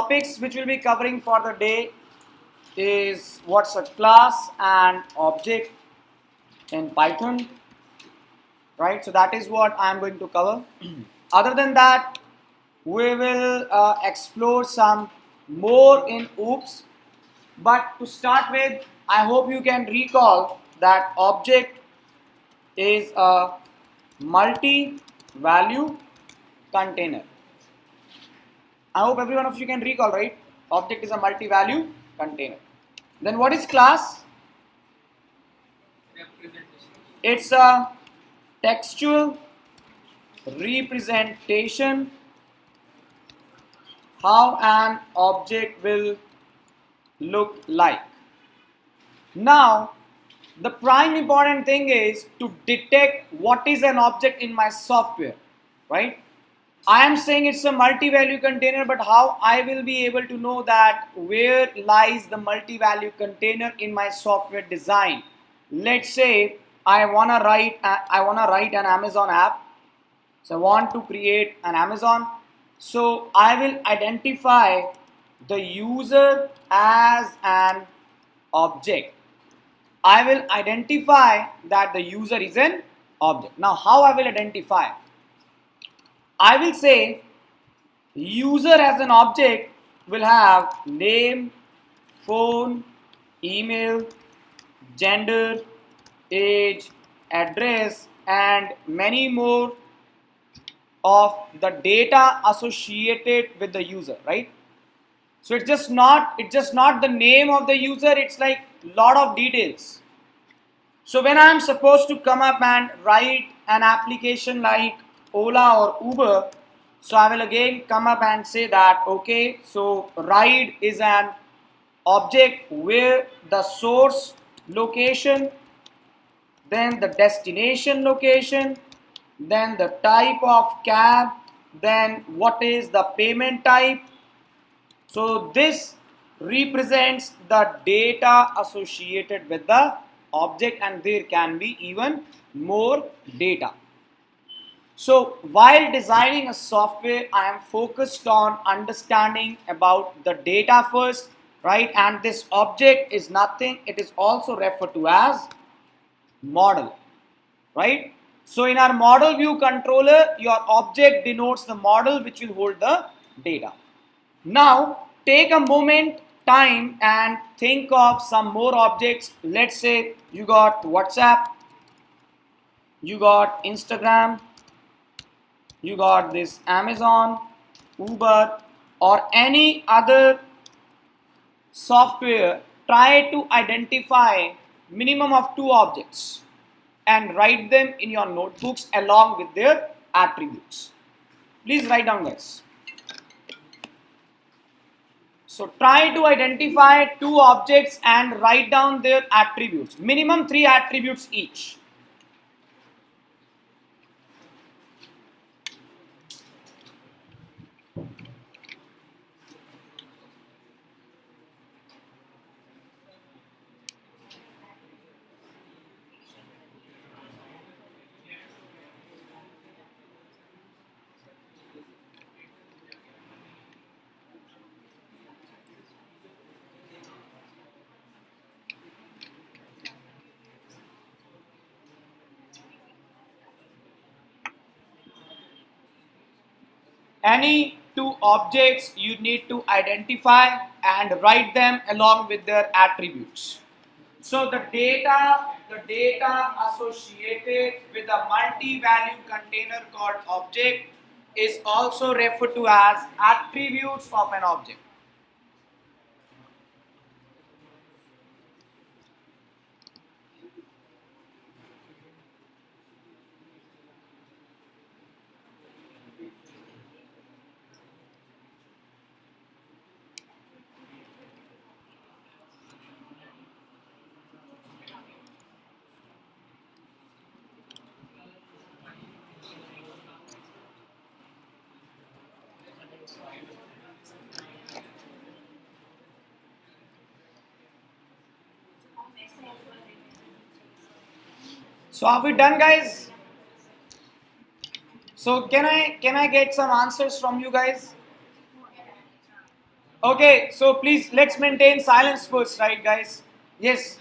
topics which we'll be covering for the day is what's a class and object in Python, right? So that is what I'm going to cover. Other than that, we will explore some more in OOPS. But to start with, I hope you can recall that object is a multi-value container. I hope every one of you can recall, right? Object is a multi-value container. Then what is class? It's a textual representation how an object will look like. Now, the prime important thing is to detect what is an object in my software, right? I am saying it's a multi-value container, but how I will be able to know that where lies the multi-value container in my software design? Let's say I wanna write an Amazon app. So I want to create an Amazon. So I will identify the user as an object. I will identify that the user is an object. Now how I will identify? I will say user as an object will have name, phone, email, gender, age, address, and many more of the data associated with the user, right? So it's just not the name of the user, it's like lot of details. So when I am supposed to come up and write an application like Ola or Uber, so I will again come up and say that okay, so ride is an object where the source location, then the destination location, then the type of cab, then what is the payment type. So this represents the data associated with the object, and there can be even more data. So while designing a software, I am focused on understanding about the data first, right? And this object is nothing, it is also referred to as model, right? So in our model view controller, your object denotes the model which will hold the data. Now take a moment time and think of some more objects. Let's say you got WhatsApp, you got Instagram, you got this Amazon, Uber, or any other software. Try to identify minimum of 2 objects and write them in your notebooks along with their attributes. Please write down, guys. So try to identify 2 objects and write down their attributes. Minimum 3 attributes each. Any 2 objects you need to identify and write them along with their attributes. So the data associated with a multi-value container called object is also referred to as attributes of an object. So are we done, guys? So can I get some answers from you guys? Okay, so please let's maintain silence first, right, guys? Yes.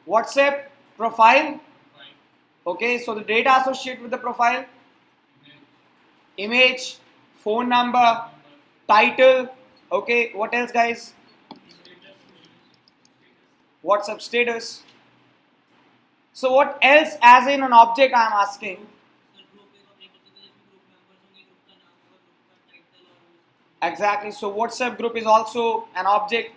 WhatsApp profile. Okay, so the data associated with the profile, image, phone number, title. Okay, what else, guys? WhatsApp status. So what else as in an object I am asking? Exactly. So WhatsApp group is also an object.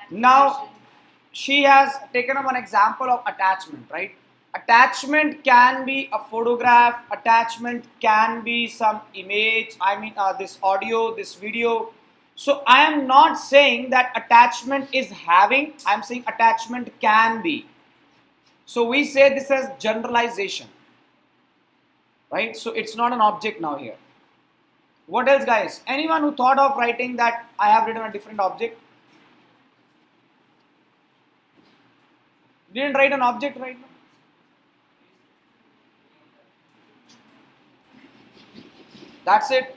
Now she has taken up an example of attachment, right? Attachment can be a photograph, attachment can be some image, this audio, this video. So I am not saying that attachment is having, I am saying attachment can be. So we say this as generalization, right? So it's not an object now here. What else, guys? Anyone who thought of writing that I have written a different object? Didn't write an object right now? That's it.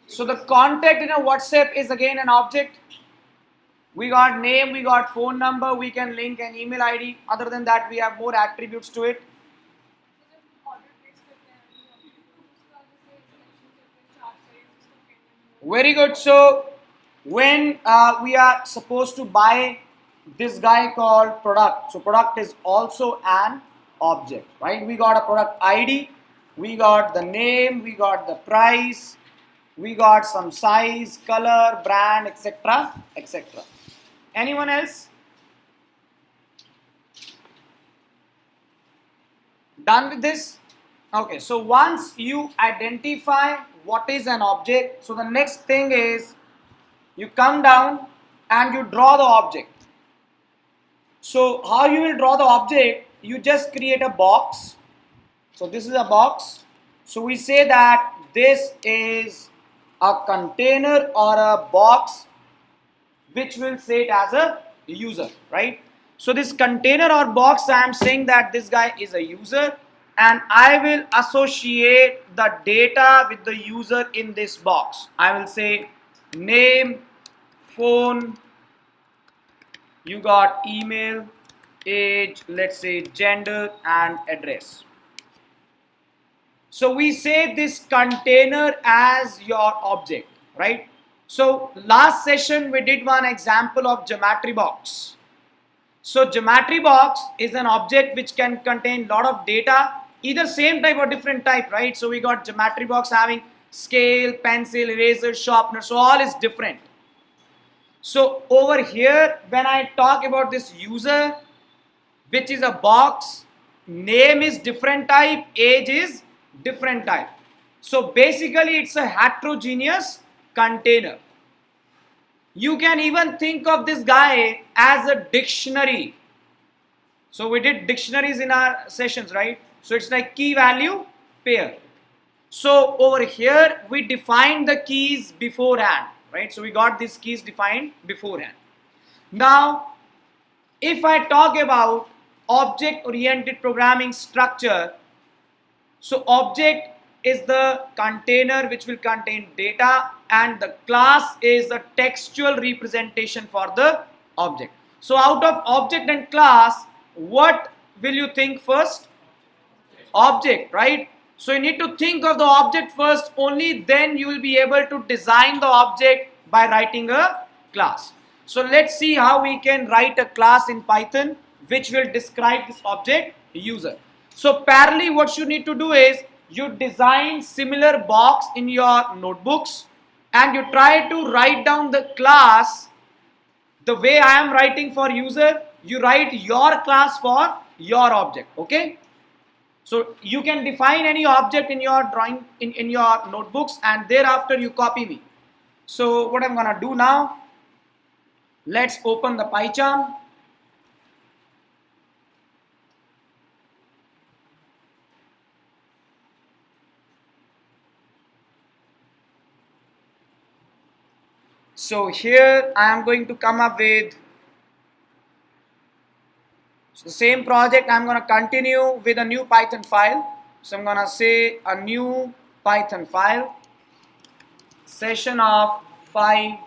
So the contact in a WhatsApp is again an object. We got name, we got phone number, we can link an email ID. Other than that, we have more attributes to it. Very good. So when we are supposed to buy this guy called product, so product is also an object, right? We got a product ID, we got the name, we got the price, we got some size, color, brand, etc., etc. Anyone else? Done with this? Okay, so once you identify what is an object, so the next thing is you come down and you draw the object. So how you will draw the object? You just create a box. So this is a box. So we say that this is a container or a box which will say it as a user, right? So this container or box, I am saying that this guy is a user and I will associate the data with the user in this box. I will say name, phone, you got email, age, let's say gender and address. So we say this container as your object, right? So last session we did one example of geometry box. So geometry box is an object which can contain lot of data, either same type or different type, right? So we got geometry box having scale, pencil, eraser, sharpener, so all is different. So over here when I talk about this user, which is a box, name is different type, age is different type. So basically it's a heterogeneous container. You can even think of this guy as a dictionary. So we did dictionaries in our sessions, right? So it's like key value pair. So over here we defined the keys beforehand, right? So we got these keys defined beforehand. Now if I talk about object oriented programming structure, so object is the container which will contain data and the class is the textual representation for the object. So out of object and class, what will you think first? Object, right? So you need to think of the object first, only then you will be able to design the object by writing a class. So let's see how we can write a class in Python which will describe this object user. So parallelly what you need to do is you design similar box in your notebooks and you try to write down the class the way I am writing for user. You write your class for your object, okay? So you can define any object in your drawing in your notebooks and thereafter you copy me. So what I'm gonna do now, let's open the PyCharm. So here I am going to come up with, So the same project I'm going to continue with a new Python file. So I'm going to say a new Python file, session of 5,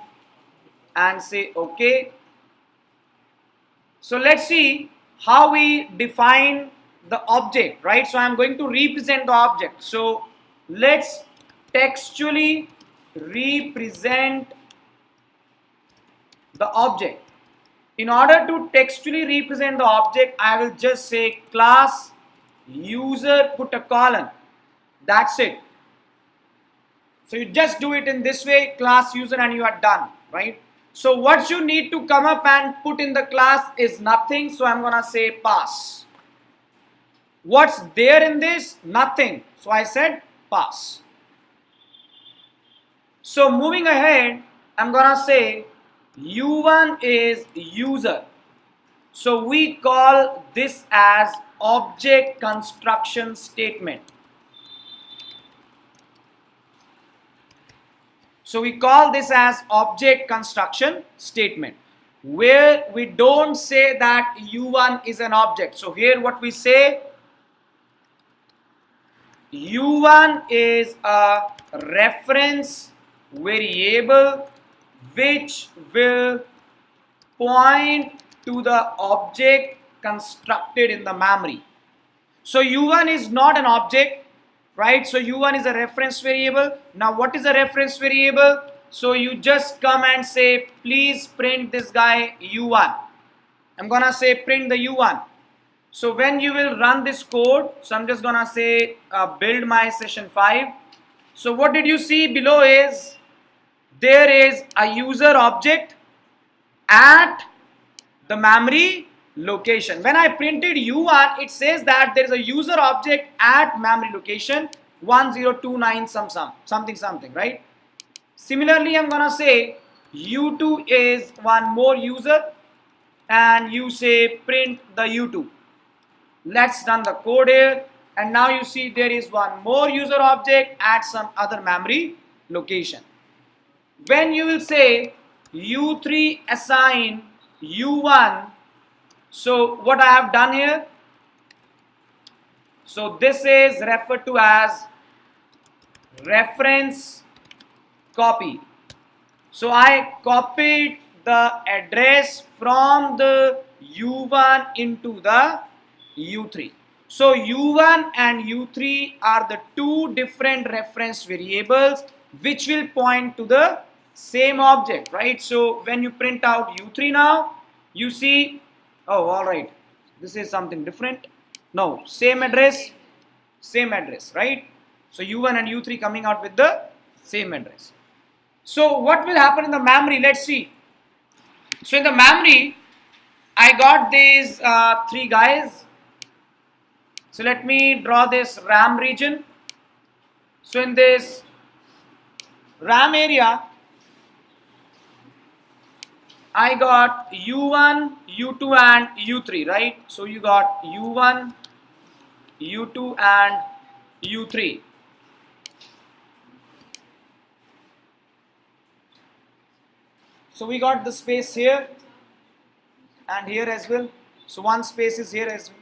and say OK. So let's see how we define the object, right? So I'm going to represent the object. So let's textually represent the object. In order to textually represent the object, I will just say class user, put a colon. That's it. So you just do it in this way, class user, and you are done, right? So what you need to come up and put in the class is nothing. So I'm going to say pass. What's there in this? Nothing. So I said pass. So moving ahead, I'm going to say U1 is user. So we call this as object construction statement. So we call this as object construction statement, where we don't say that U1 is an object. So here what we say, U1 is a reference variable which will point to the object constructed in the memory. So U1 is not an object, right? So U1 is a reference variable. Now what is a reference variable? So you just come and say, please print this guy U1. I'm gonna say print the U1. So when you will run this code, so I'm just gonna say build my session 5. So what did you see below is there is a user object at the memory location. When I printed U1, it says that there is a user object at memory location 1029 something, right? Similarly, I'm gonna say U2 is one more user, and you say print the U2. Let's run the code here, and now you see there is one more user object at some other memory location. When you will say U3 assign U1, so what I have done here, so this is referred to as reference copy. So I copied the address from the U1 into the U3. So U1 and U3 are the two different reference variables which will point to the same object, right? So when you print out U3 now, you see, oh, all right, this is something different. No, same address, right? So U1 and U3 coming out with the same address. So what will happen in the memory? Let's see. So in the memory, I got these three guys. So let me draw this RAM region. So in this RAM area, I got U1, U2 and U3, right? So you got U1, U2 and U3. So we got the space here and here as well. So one space is here as well.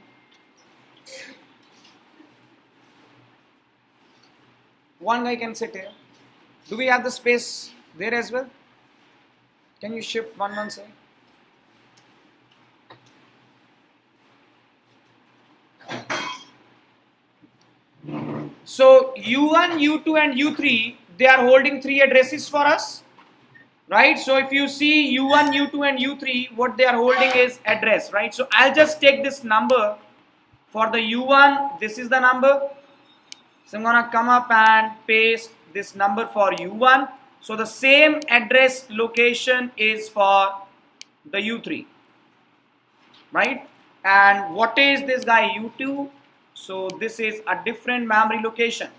One guy can sit here. Do we have the space there as well? Can you shift one side? So U1, U2 and U3, they are holding three addresses for us, right? So if you see U1, U2 and U3, what they are holding is address, right? So I'll just take this number for the U1. This is the number. So I'm gonna come up and paste this number for U1. So the same address location is for the U3, right? And what is this guy U2? So this is a different memory location.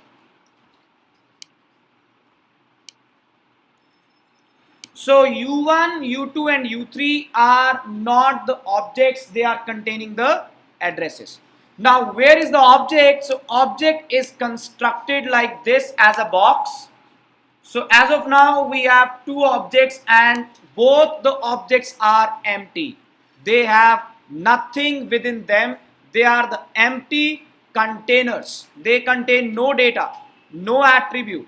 So U1, U2 and U3 are not the objects, they are containing the addresses. Now where is the object? So object is constructed like this as a box. So as of now we have two objects and both the objects are empty. They have nothing within them. They are the empty containers. They contain no data, no attribute.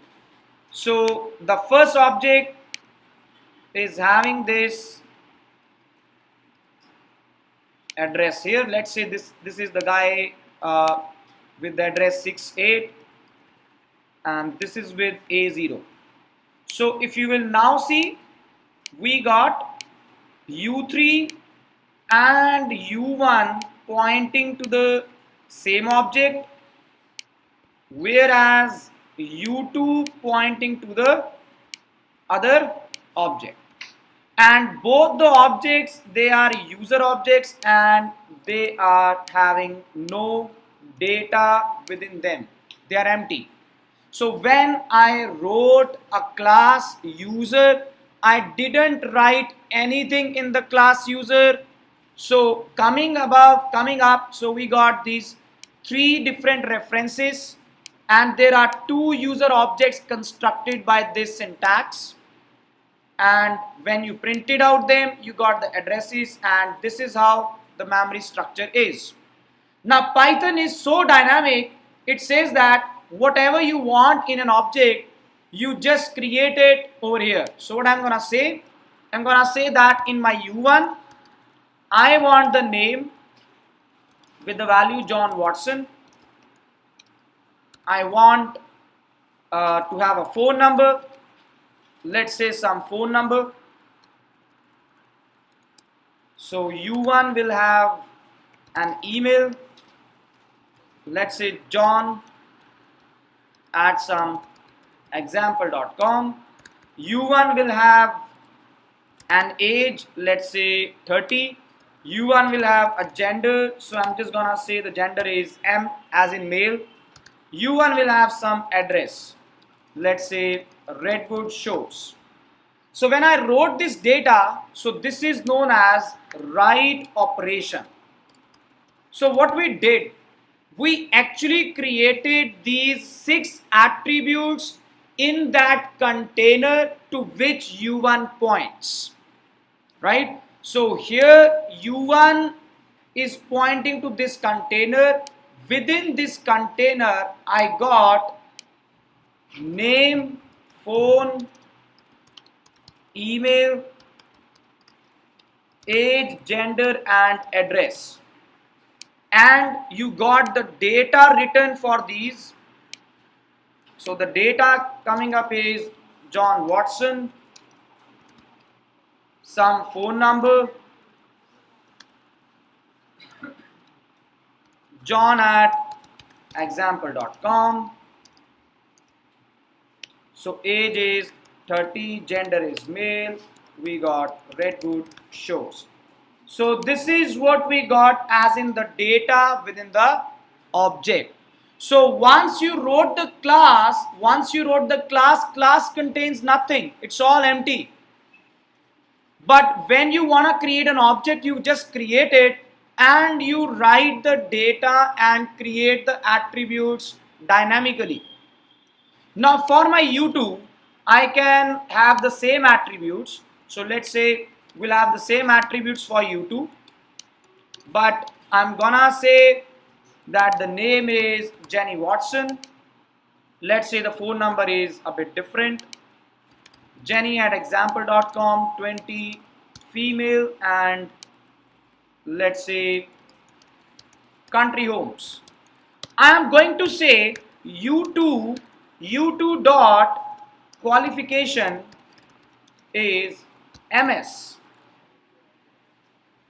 So the first object is having this address here. Let's say this is the guy with the address 68, and this is with A0. So if you will now see, we got U3 and U1 pointing to the same object, whereas U2 pointing to the other object. And both the objects, they are user objects and they are having no data within them. They are empty. So when I wrote a class user, I didn't write anything in the class user. So coming up, so we got these three different references, and there are two user objects constructed by this syntax. And when you printed out them, you got the addresses, and this is how the memory structure is. Now Python is so dynamic, it says that whatever you want in an object, you just create it over here. So what I'm gonna say, I'm gonna say that in my U1, I want the name with the value John Watson. I want to have a phone number. Let's say some phone number. So U1 will have an email. Let's say John at some example.com. U1 will have an age, let's say 30. U1 will have a gender, so I'm just gonna say the gender is M as in male. U1 will have some address, let's say Redwood Shores. So when I wrote this data, so this is known as write operation. So what we did, we actually created these 6 attributes in that container to which U1 points, right? So here U1 is pointing to this container. Within this container, I got name, phone, email, age, gender, and address. And you got the data written for these. So the data coming up is John Watson, some phone number, John at example.com. So age is 30, gender is male, we got Redwood Shores. So this is what we got as in the data within the object. So once you wrote the class, class contains nothing. It's all empty. But when you want to create an object, you just create it and you write the data and create the attributes dynamically. Now for my U2, I can have the same attributes. So let's say we'll have the same attributes for U2, but I'm gonna say that the name is Jenny Watson. Let's say the phone number is a bit different. Jenny at example.com, 20, female, and let's say country homes. I am going to say U2 dot qualification is MS.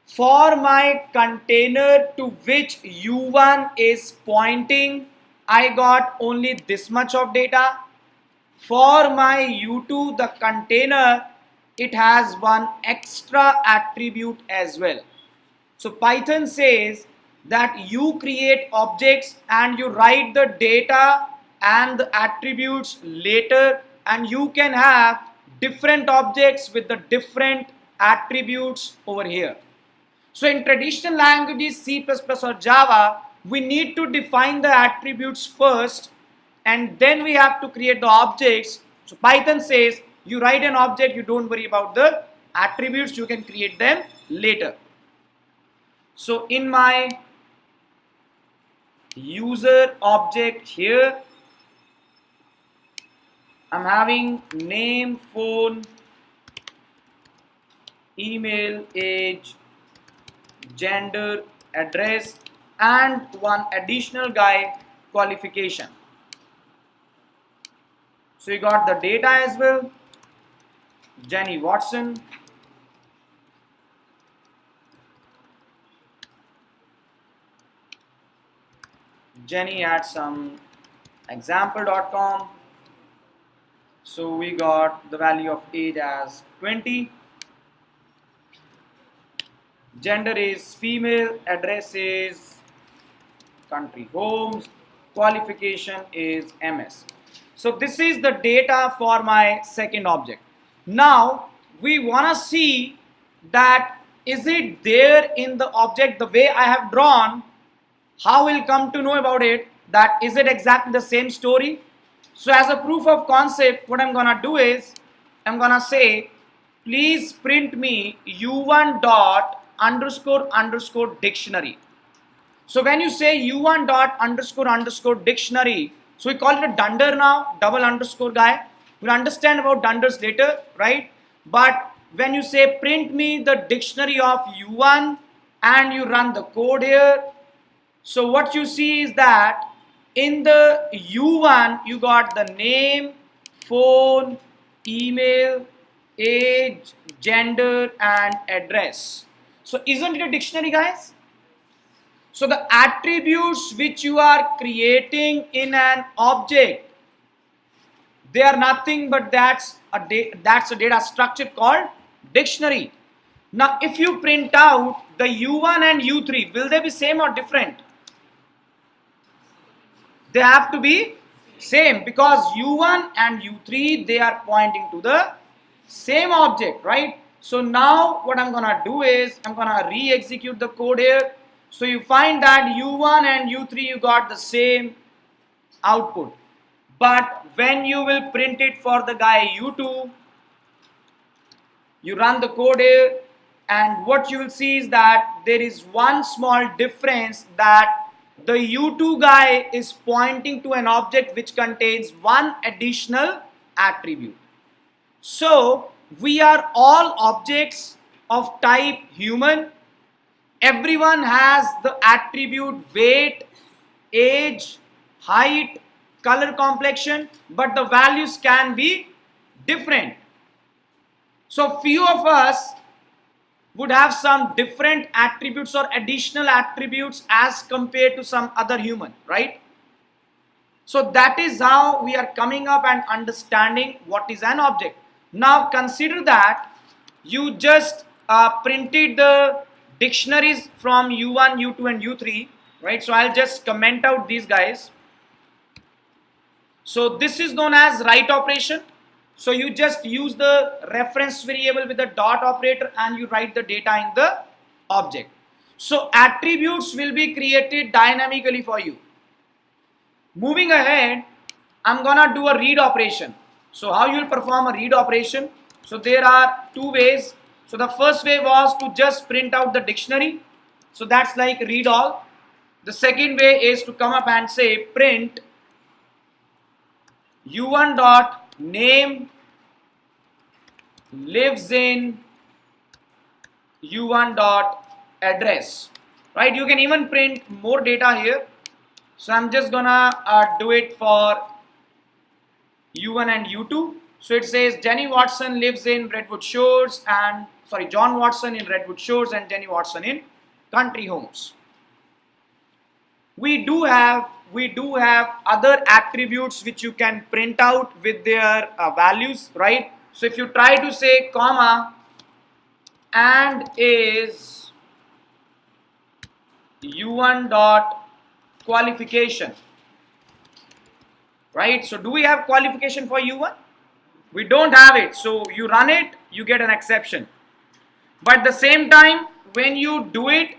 For my container to which U1 is pointing, I got only this much of data. For my U2, the container, it has one extra attribute as well. So Python says that you create objects and you write the data and the attributes later, and you can have different objects with the different attributes over here. So in traditional languages, C++ or Java, we need to define the attributes first and then we have to create the objects. So Python says you write an object, you don't worry about the attributes, you can create them later. So in my user object here, I'm having name, phone, email, age, gender, address, and one additional guy, qualification. So you got the data as well. Jenny Watson. Jenny at some example.com. So we got the value of age as 20. Gender is female. Address is country homes. Qualification is MS. So this is the data for my second object. Now we want to see that is it there in the object the way I have drawn. How we'll come to know about it, that is it exactly the same story. So as a proof of concept, what I'm gonna do is I'm gonna say please print me u1 dot underscore underscore dictionary. So when you say u1 dot underscore underscore dictionary, so we call it a dunder now, double underscore guy. We'll understand about dunders later, right? But when you say print me the dictionary of u1 and you run the code here, so what you see is that in the u1 you got the name, phone, email, age, gender, and address. So isn't it a dictionary, guys? So the attributes which you are creating in an object, they are nothing but that's a data structure called dictionary. Now if you print out the u1 and u3, will they be same or different? They have to be same because u1 and u3 they are pointing to the same object, right? So now what I'm gonna do is I'm gonna re-execute the code here. So you find that u1 and u3 you got the same output, but when you will print it for the guy u2, you run the code here and what you will see is that there is one small difference, that the u2 guy is pointing to an object which contains one additional attribute. So we are all objects of type human. Everyone has the attribute weight, age, height, color, complexion, but the values can be different. So few of us would have some different attributes or additional attributes as compared to some other human, right? So that is how we are coming up and understanding what is an object. Now consider that you just printed the dictionaries from u1, u2 and u3, right? So I'll just comment out these guys. So this is known as write operation. So you just use the reference variable with the dot operator and you write the data in the object. So attributes will be created dynamically for you. Moving ahead, I'm gonna do a read operation. So how you will perform a read operation? So there are two ways. So the first way was to just print out the dictionary. So that's like read all. The second way is to come up and say print u1 dot name lives in u1 dot address, right? You can even print more data here. So I'm just gonna do it for u1 and u2. So it says Jenny Watson lives in Redwood Shores and John Watson in Redwood Shores and Jenny Watson in Country Homes. We do have other attributes which you can print out with their values, right? So if you try to say comma and is u1 dot qualification, right? So do we have qualification for u1? We don't have it. So you run it, you get an exception. But at the same time, when you do it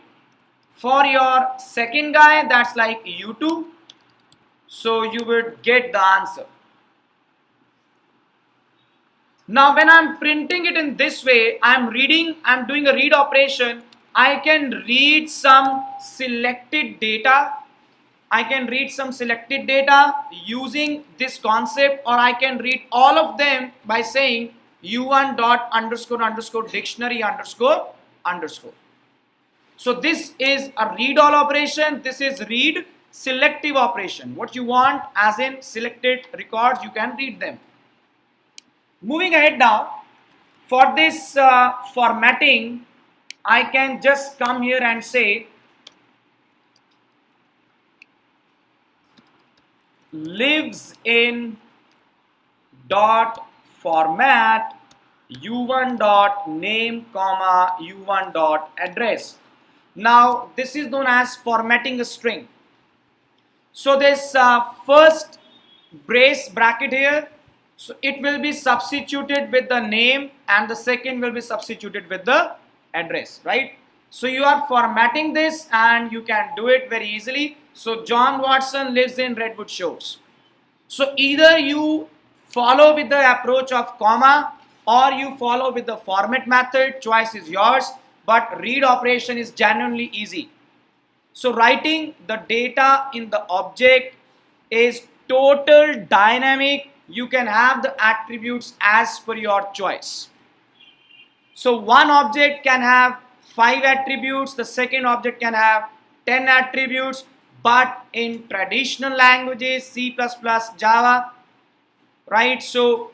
for your second guy, that's like u2, so you would get the answer. Now when I'm printing it in this way, I'm doing a read operation, I can read some selected data. I can read some selected data using this concept, or I can read all of them by saying u1 dot underscore underscore dictionary underscore underscore. So this is a read all operation. This is read selective operation. What you want as in selected records, you can read them. Moving ahead now, for this formatting, I can just come here and say lives in dot format u1 dot name comma u1 dot address. Now this is known as formatting a string. So this first brace bracket here, so it will be substituted with the name, and the second will be substituted with the address, right? So you are formatting this and you can do it very easily. So John Watson lives in Redwood Shores. So either you follow with the approach of comma or you follow with the format method, choice is yours, but read operation is genuinely easy. So writing the data in the object is total dynamic. You can have the attributes as per your choice. So one object can have 5 attributes, the second object can have 10 attributes, but in traditional languages, C++, Java, right, so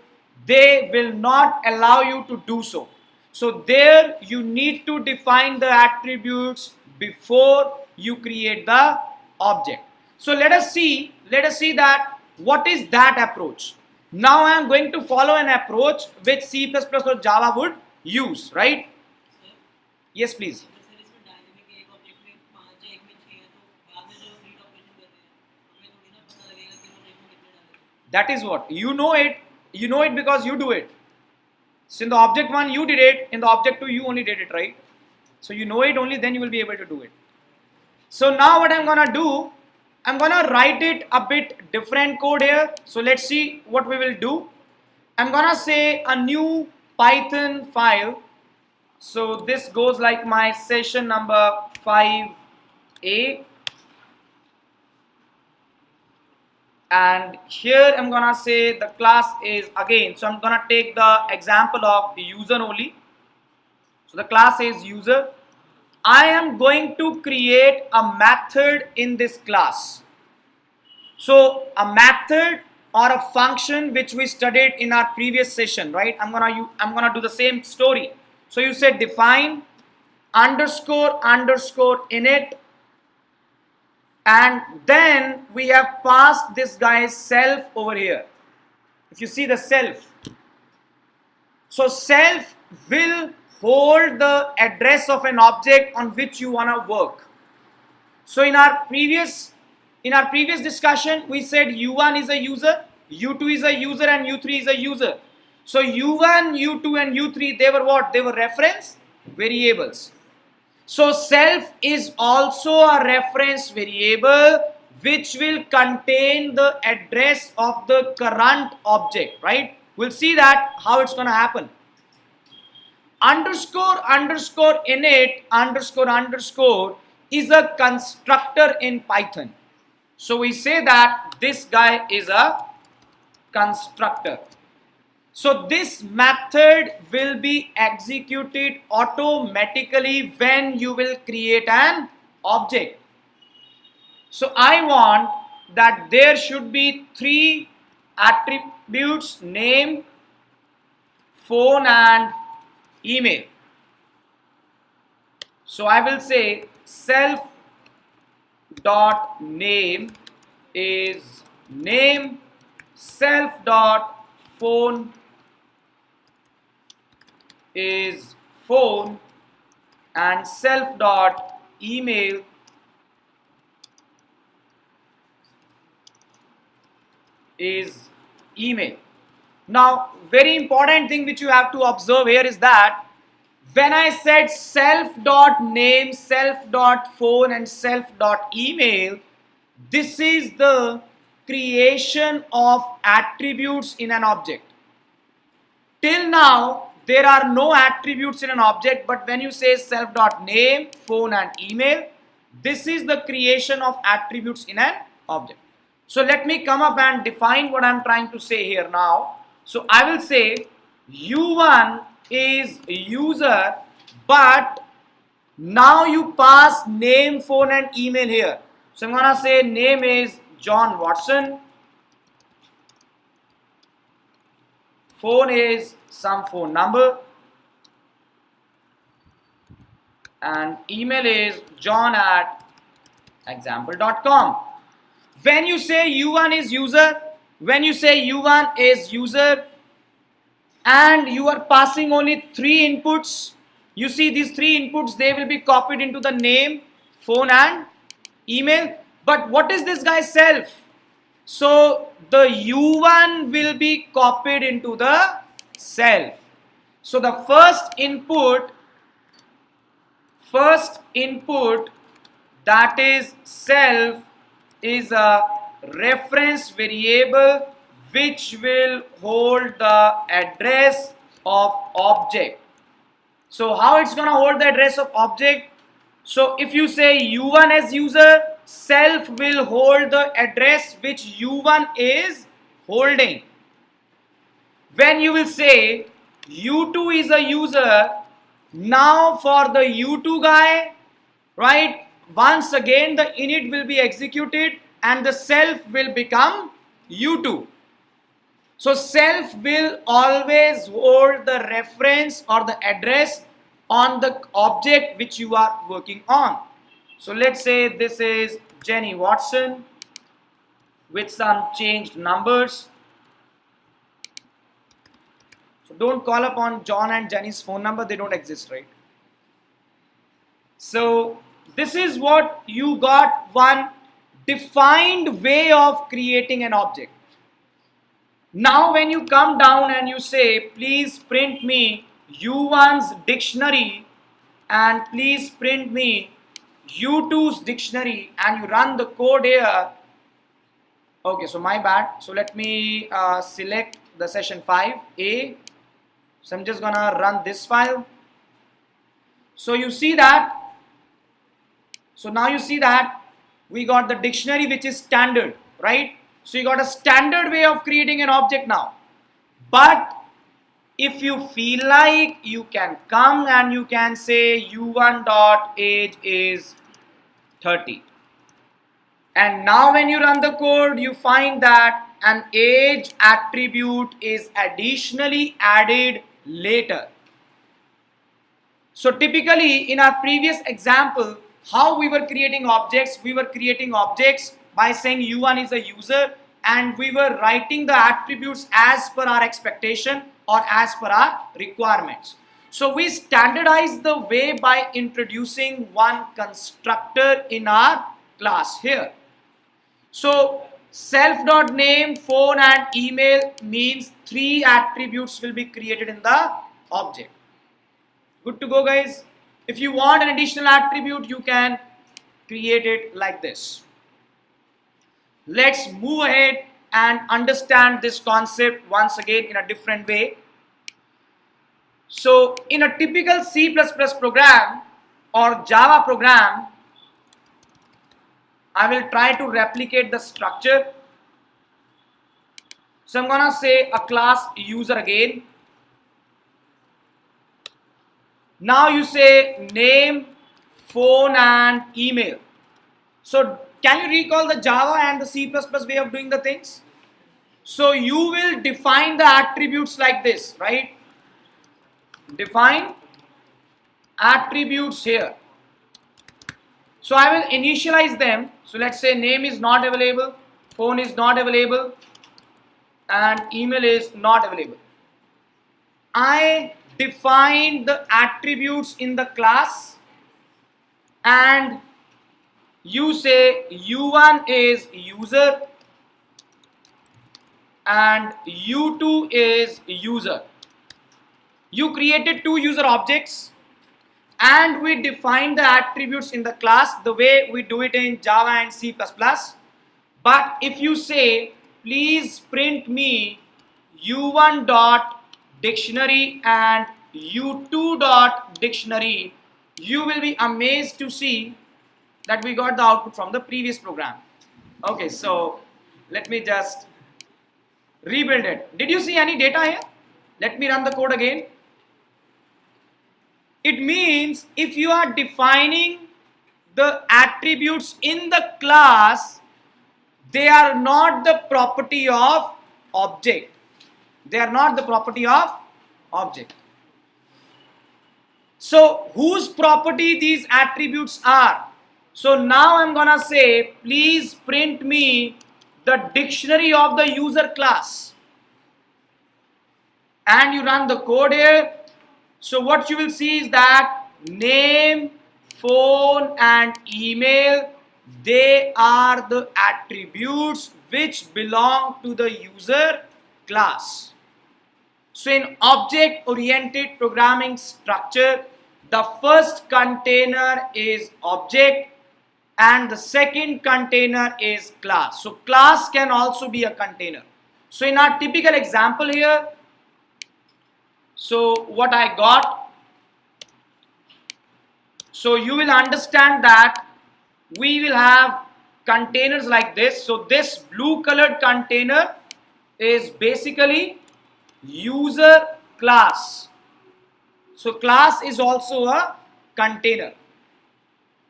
they will not allow you to do so. So there you need to define the attributes before you create the object. So let us see that what is that approach. Now I am going to follow an approach which C++ or Java would use, right? Yes, please. That is what you know it because you do it. So in the object 1 you did it, in the object 2 you only did it, right? So you know it only, then you will be able to do it. So now what I'm gonna do, I'm gonna write it a bit different code here. So let's see what we will do. I'm gonna say a new Python file. So this goes like my session number 5A, and here I'm gonna say the class is again, so I'm gonna take the example of the user only. So the class is user. I am going to create a method in this class. So a method or a function which we studied in our previous session, right? I'm gonna do the same story. So you said define underscore underscore init, and then we have passed this guy's self over here. If you see the self, so self will hold the address of an object on which you want to work. So in our previous discussion we said u1 is a user, u2 is a user, and u3 is a user. So u1, u2 and u3, they were what? They were reference variables. So self is also a reference variable which will contain the address of the current object, right? We'll see that how it's going to happen. Underscore underscore init underscore underscore is a constructor in Python. So we say that this guy is a constructor. So this method will be executed automatically when you will create an object. So I want that there should be 3 attributes: name, phone and email. So I will say self dot name is name, self dot phone is phone, and self dot email is email. Now very important thing which you have to observe here is that when I said self dot name, self dot phone and self dot email, this is the creation of attributes in an object. Till now there are no attributes in an object, but when you say self.name, phone and email, this is the creation of attributes in an object. So let me come up and define what I'm trying to say here now. So I will say U1 is user, but now you pass name, phone and email here. So I'm gonna say name is John Watson, phone is some phone number, and email is john@example.com. When you say U1 is user, and you are passing only 3 inputs, you see these 3 inputs, they will be copied into the name, phone and email. But what is this guy's self? So the U1 will be copied into the self. So the first input that is self is a reference variable which will hold the address of object. So how it's gonna hold the address of object? So if you say U1 as user, self will hold the address which U1 is holding. When you will say U2 is a user, now for the U2 guy, right, once again the init will be executed and the self will become U2. So self will always hold the reference or the address on the object which you are working on. So let's say this is Jenny Watson with some changed numbers. So don't call upon John and Jenny's phone number, they don't exist, right? So this is what you got, one defined way of creating an object. Now when you come down and you say please print me U1's dictionary and please print me U2's dictionary, and you run the code here. Okay, so my bad. So let me select the session 5A. So I'm just gonna run this file. So you see that. So now you see that we got the dictionary which is standard, right? So you got a standard way of creating an object now. But if you feel like, you can come and you can say U1.age is 30. And now when you run the code, you find that an age attribute is additionally added later. So typically in our previous example, how we were creating objects, by saying U1 is a user, and we were writing the attributes as per our expectation or as per our requirements. So we standardized the way by introducing one constructor in our class here. So self.name, phone and email means 3 attributes will be created in the object. Good to go, guys? If you want an additional attribute, you can create it like this. Let's move ahead and understand this concept once again in a different way. So in a typical C++ program or Java program, I will try to replicate the structure. So I'm gonna say a class user again. Now you say name, phone and email. So can you recall the Java and the C++ way of doing the things? So you will define the attributes like this, right? Define attributes here. So I will initialize them. So let's say name is not available, phone is not available, and email is not available. I define the attributes in the class, and you say U1 is user and U2 is user. You created 2 user objects and we define the attributes in the class the way we do it in Java and C++. But if you say please print me U1 dot dictionary and u2.dictionary, you will be amazed to see that we got the output from the previous program. Okay, so let me just rebuild it. Did you see any data here? Let me run the code again. It means if you are defining the attributes in the class, they are not the property of object. They are not the property of object. So whose property these attributes are? So now I'm gonna say, please print me the dictionary of the user class. And you run the code here. So what you will see is that name, phone and email, they are the attributes which belong to the user class. So in object-oriented programming structure, the first container is object and the second container is class. So class can also be a container. So in our typical example here, so what I got, so you will understand that we will have containers like this. So this blue colored container is basically user class. So class is also a container,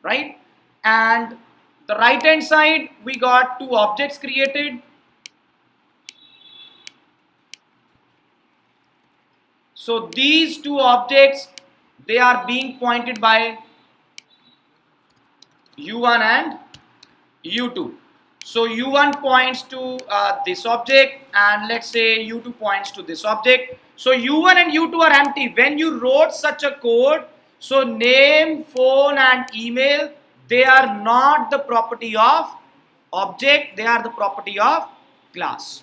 right? And the right hand side we got two objects created. So these two objects, they are being pointed by u1 and u2. So u1 points to this object and let's say u2 points to this object. So u1 and u2 are empty. When you wrote such a code, so name, phone and email, they are not the property of object, they are the property of class.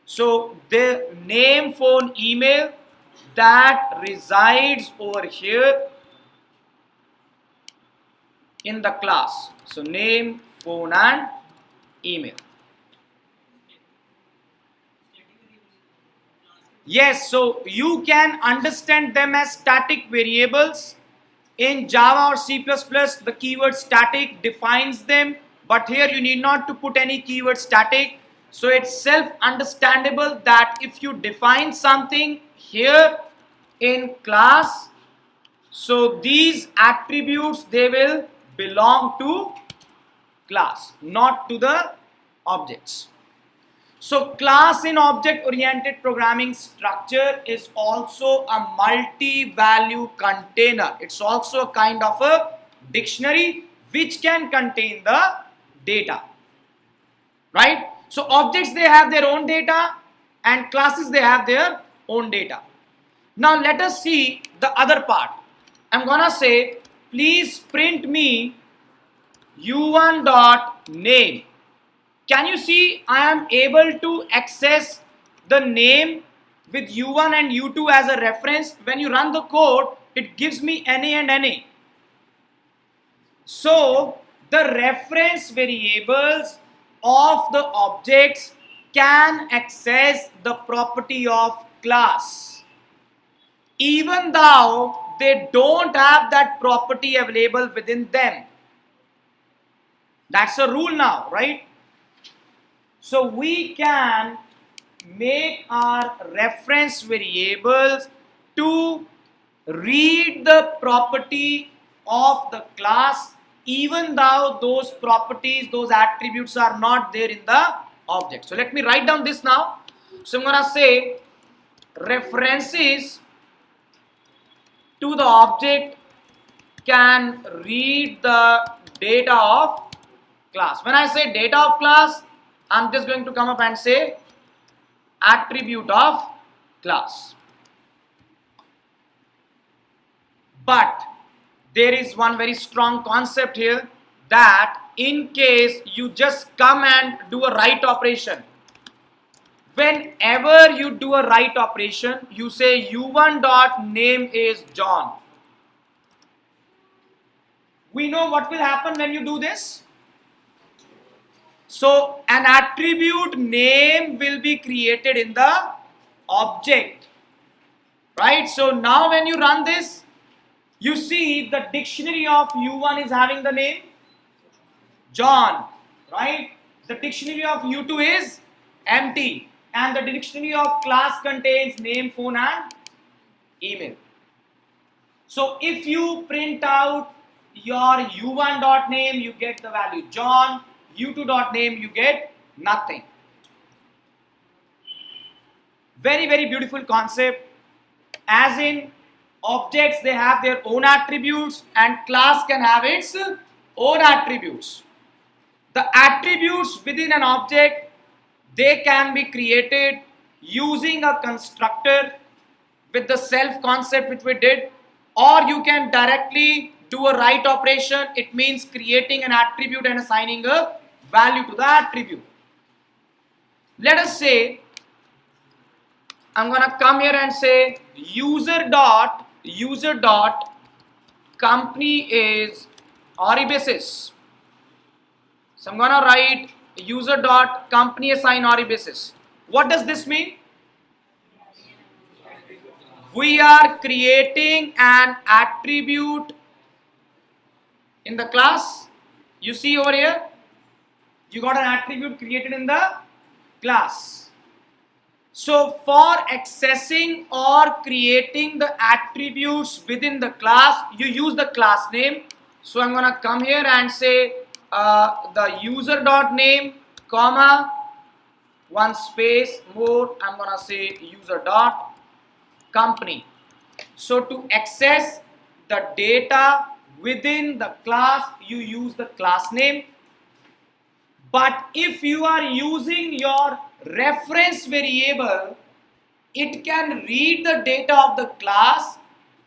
So the name, phone, email, that resides over here in the class. So name, phone and email. Yes, so you can understand them as static variables. In Java or C++, the keyword static defines them, but here you need not to put any keyword static. So it's self-understandable that if you define something here in class, so these attributes, they will belong to class, not to the objects. So class in object-oriented programming structure is also a multi-value container. It's also a kind of a dictionary which can contain the data, right? So objects, they have their own data and classes, they have their own data. Now let us see the other part. I'm gonna say, please print me u1.name. Can you see I am able to access the name with u1 and u2 as a reference? When you run the code, it gives me NA and NA. So the reference variables of the objects can access the property of class, even though they don't have that property available within them. That's a rule now, right? So we can make our reference variables to read the property of the class, even though those properties, those attributes are not there in the object. So let me write down this now. So I'm going to say references to the object can read the data of class. When I say data of class, I'm just going to come up and say attribute of class. But there is one very strong concept here, that in case you just come and do a write operation, whenever you do a write operation, you say u1.name is John. We know what will happen when you do this. So an attribute name will be created in the object, right? So now when you run this, you see the dictionary of U1 is having the name John, right? The dictionary of U2 is empty, and the dictionary of class contains name, phone and email. So if you print out your U1.name, you get the value John, U2.name, you get nothing. Very, very beautiful concept. As in, objects, they have their own attributes and class can have its own attributes. The attributes within an object, they can be created using a constructor with the self concept which we did, or you can directly do a write operation. It means creating an attribute and assigning a value to the attribute. Let us say I'm gonna come here and say user dot company is Auribises. So I'm gonna write user dot company assign Auribises. What does this mean? We are creating an attribute in the class. You see over here, you got an attribute created in the class. So for accessing or creating the attributes within the class, you use the class name. So I'm gonna come here and say the user dot name, comma, one space more, I'm gonna say user dot company. So to access the data within the class, you use the class name. But if you are using your reference variable, it can read the data of the class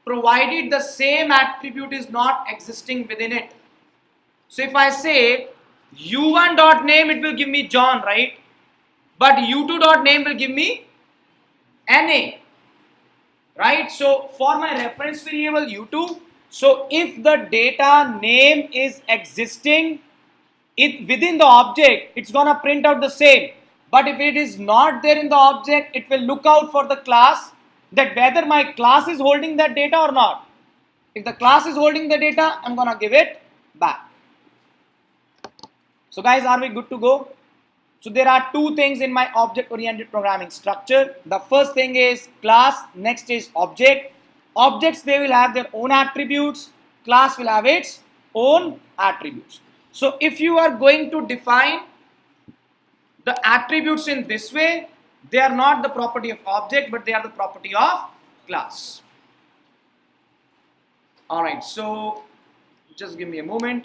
provided the same attribute is not existing within it. So if I say u1.name, it will give me John, right? But u2.name will give me NA, right? So for my reference variable u2, so if the data name is existing within the object, it's gonna print out the same. But if it is not there in the object, it will look out for the class, that whether my class is holding that data or not. If the class is holding the data, I'm gonna give it back. So guys, are we good to go? So there are two things in my object oriented programming structure. The first thing is class, next is object. Objects, they will have their own attributes, class will have its own attributes. So if you are going to define the attributes in this way, they are not the property of object, but they are the property of class. Alright, so just give me a moment.